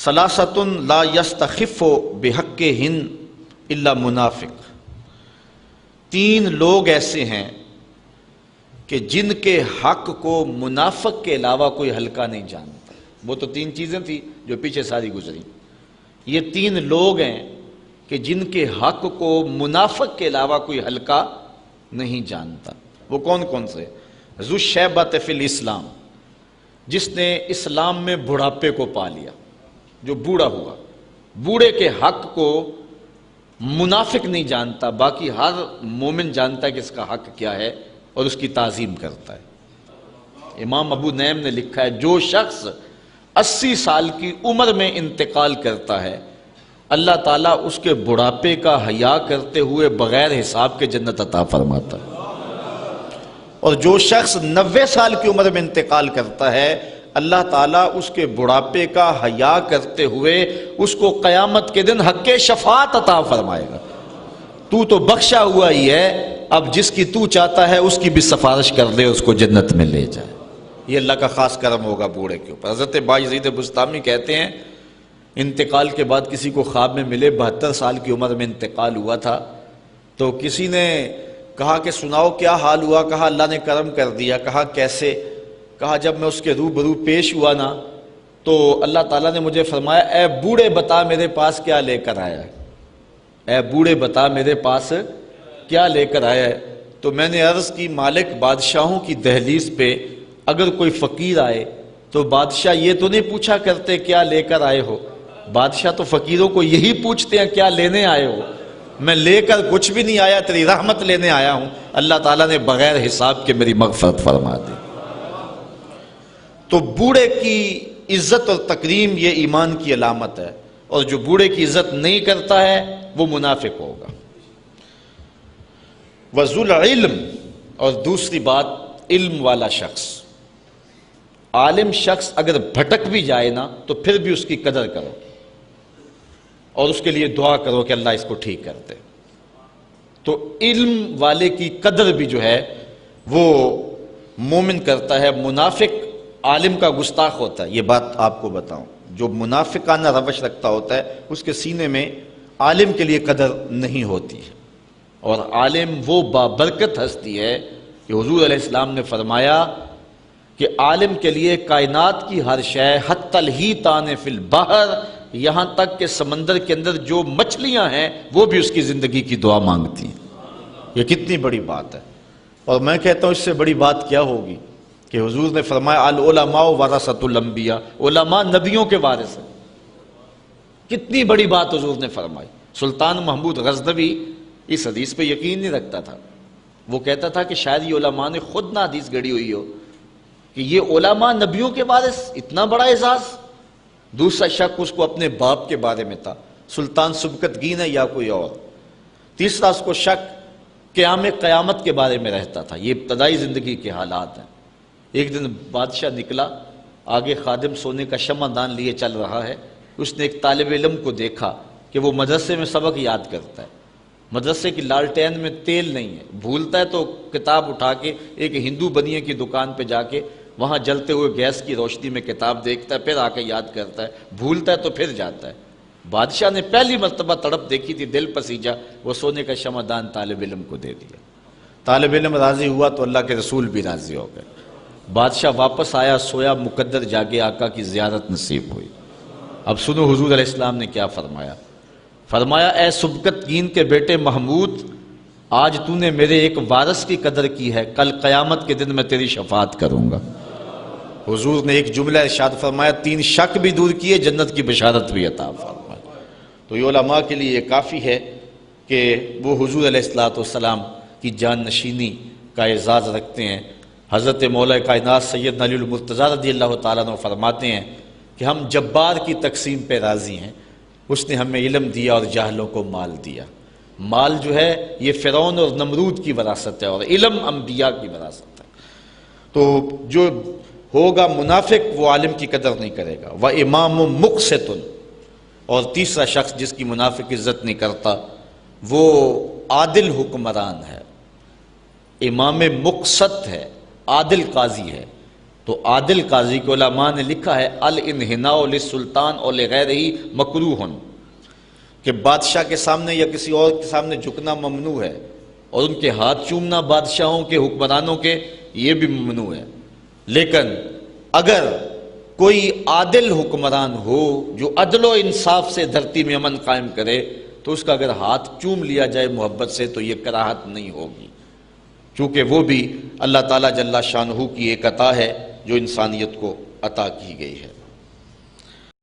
ثلاثۃ لا یستخف بحقہن الا منافق، تین لوگ ایسے ہیں کہ جن کے حق کو منافق کے علاوہ کوئی ہلکا نہیں جانتا۔ وہ تو تین چیزیں تھیں جو پیچھے ساری گزری، یہ تین لوگ ہیں کہ جن کے حق کو منافق کے علاوہ کوئی ہلکا نہیں جانتا۔ وہ کون کون سے؟ ذو الشیبۃ فی الاسلام، جس نے اسلام میں بڑھاپے کو پا لیا، جو بوڑھا ہوا، بوڑھے کے حق کو منافق نہیں جانتا، باقی ہر مومن جانتا ہے کہ اس کا حق کیا ہے اور اس کی تعظیم کرتا ہے۔ امام ابو نعیم نے لکھا ہے جو شخص 80 سال کی عمر میں انتقال کرتا ہے، اللہ تعالیٰ اس کے بڑھاپے کا حیا کرتے ہوئے بغیر حساب کے جنت عطا فرماتا ہے، اور جو شخص 90 سال کی عمر میں انتقال کرتا ہے، اللہ تعالیٰ اس کے بڑھاپے کا حیا کرتے ہوئے اس کو قیامت کے دن حق شفاعت عطا فرمائے گا۔ تو بخشا ہوا ہی ہے، اب جس کی تو چاہتا ہے اس کی بھی سفارش کر دے، اس کو جنت میں لے جائے۔ یہ اللہ کا خاص کرم ہوگا بوڑھے کے اوپر۔ حضرت باجزید بسطامی کہتے ہیں انتقال کے بعد کسی کو خواب میں ملے، 72 سال کی عمر میں انتقال ہوا تھا، تو کسی نے کہا کہ سناؤ کیا حال ہوا؟ کہا اللہ نے کرم کر دیا۔ کہا کیسے؟ کہا جب میں اس کے روبرو پیش ہوا نا تو اللہ تعالیٰ نے مجھے فرمایا اے بوڑھے بتا میرے پاس کیا لے کر آیا ہے، اے بوڑھے بتا میرے پاس کیا لے کر آیا ہے۔ تو میں نے عرض کی مالک بادشاہوں کی دہلیز پہ اگر کوئی فقیر آئے تو بادشاہ یہ تو نہیں پوچھا کرتے کیا لے کر آئے ہو، بادشاہ تو فقیروں کو یہی پوچھتے ہیں کیا لینے آئے ہو۔ میں لے کر کچھ بھی نہیں آیا، تیری رحمت لینے آیا ہوں۔ اللہ تعالیٰ نے بغیر حساب کے میری مغفرت فرما دی۔ تو بوڑھے کی عزت اور تکریم یہ ایمان کی علامت ہے، اور جو بوڑھے کی عزت نہیں کرتا ہے وہ منافق ہوگا۔ وذو العلم، اور دوسری بات علم والا شخص، عالم شخص اگر بھٹک بھی جائے نا تو پھر بھی اس کی قدر کرو اور اس کے لیے دعا کرو کہ اللہ اس کو ٹھیک کر دے۔ تو علم والے کی قدر بھی جو ہے وہ مومن کرتا ہے۔ منافق عالم کا گستاخ ہوتا ہے، یہ بات آپ کو بتاؤں، جو منافقانہ روش رکھتا ہوتا ہے اس کے سینے میں عالم کے لیے قدر نہیں ہوتی ہے۔ اور عالم وہ بابرکت ہستی ہے کہ حضور علیہ السلام نے فرمایا کہ عالم کے لیے کائنات کی ہر شے حتی الحیتان فی البحر، یہاں تک کہ سمندر کے اندر جو مچھلیاں ہیں وہ بھی اس کی زندگی کی دعا مانگتی ہیں۔ یہ کتنی بڑی بات ہے، اور میں کہتا ہوں اس سے بڑی بات کیا ہوگی کہ حضور نے فرمایا العلماء ورثۃ الانبیاء، علماء نبیوں کے وارث ہیں۔ کتنی بڑی بات حضور نے فرمائی۔ سلطان محمود غزنوی اس حدیث پہ یقین نہیں رکھتا تھا، وہ کہتا تھا کہ شاید یہ علماء نے خود نہ حدیث گڑی ہوئی ہو کہ یہ علماء نبیوں کے وارث، اتنا بڑا اعزاز۔ دوسرا شک اس کو اپنے باپ کے بارے میں تھا، سلطان سبکتگین ہے یا کوئی اور۔ تیسرا اس کو شک قیامت کے بارے میں رہتا تھا۔ یہ ابتدائی زندگی کے حالات ہیں۔ ایک دن بادشاہ نکلا، آگے خادم سونے کا شمع دان لیے چل رہا ہے، اس نے ایک طالب علم کو دیکھا کہ وہ مدرسے میں سبق یاد کرتا ہے، مدرسے کی لالٹین میں تیل نہیں ہے، بھولتا ہے تو کتاب اٹھا کے ایک ہندو بنیے کی دکان پہ جا کے وہاں جلتے ہوئے گیس کی روشنی میں کتاب دیکھتا ہے، پھر آ کے یاد کرتا ہے، بھولتا ہے تو پھر جاتا ہے۔ بادشاہ نے پہلی مرتبہ تڑپ دیکھی تھی، دل پسیجا، وہ سونے کا شمع دان طالب علم کو دے دیا۔ طالب علم راضی ہوا تو اللہ کے رسول بھی راضی ہو گئے۔ بادشاہ واپس آیا، سویا مقدر جاگے، آقا کی زیارت نصیب ہوئی۔ اب سنو حضور علیہ السلام نے کیا فرمایا۔ فرمایا اے سبکتگین کے بیٹے محمود، آج تو نے میرے ایک وارث کی قدر کی ہے، کل قیامت کے دن میں تیری شفاعت کروں گا۔ حضور نے ایک جملہ ارشاد فرمایا، 3 شک بھی دور کیے، جنت کی بشارت بھی عطا فرمائی۔ تو یہ علماء کے لیے یہ کافی ہے کہ وہ حضور علیہ السلام کی جان نشینی کا اعزاز رکھتے ہیں۔ حضرت مولا کائنات سیدنا علی المرتضیٰ رضی اللہ تعالیٰ عنہ فرماتے ہیں کہ ہم جبار کی تقسیم پہ راضی ہیں، اس نے ہمیں علم دیا اور جاہلوں کو مال دیا۔ مال جو ہے یہ فرعون اور نمرود کی وراثت ہے، اور علم انبیاء کی وراثت ہے۔ تو جو ہوگا منافق وہ عالم کی قدر نہیں کرے گا۔ وَإِمَامٌ مُقْسِطٌ، اور تیسرا شخص جس کی منافق عزت نہیں کرتا وہ عادل حکمران ہے، امام مقسط ہے، عادل قاضی ہے۔ تو عادل قاضی کو علماء نے لکھا ہے الانحناء للسلطان اور لغیرہ مکروہ، کہ بادشاہ کے سامنے یا کسی اور کے سامنے جھکنا ممنوع ہے، اور ان کے ہاتھ چومنا بادشاہوں کے حکمرانوں کے یہ بھی ممنوع ہے۔ لیکن اگر کوئی عادل حکمران ہو جو عدل و انصاف سے دھرتی میں امن قائم کرے تو اس کا اگر ہاتھ چوم لیا جائے محبت سے تو یہ کراہت نہیں ہوگی، چونکہ وہ بھی اللہ تعالیٰ جل شانہ کی ایک عطا ہے جو انسانیت کو عطا کی گئی ہے۔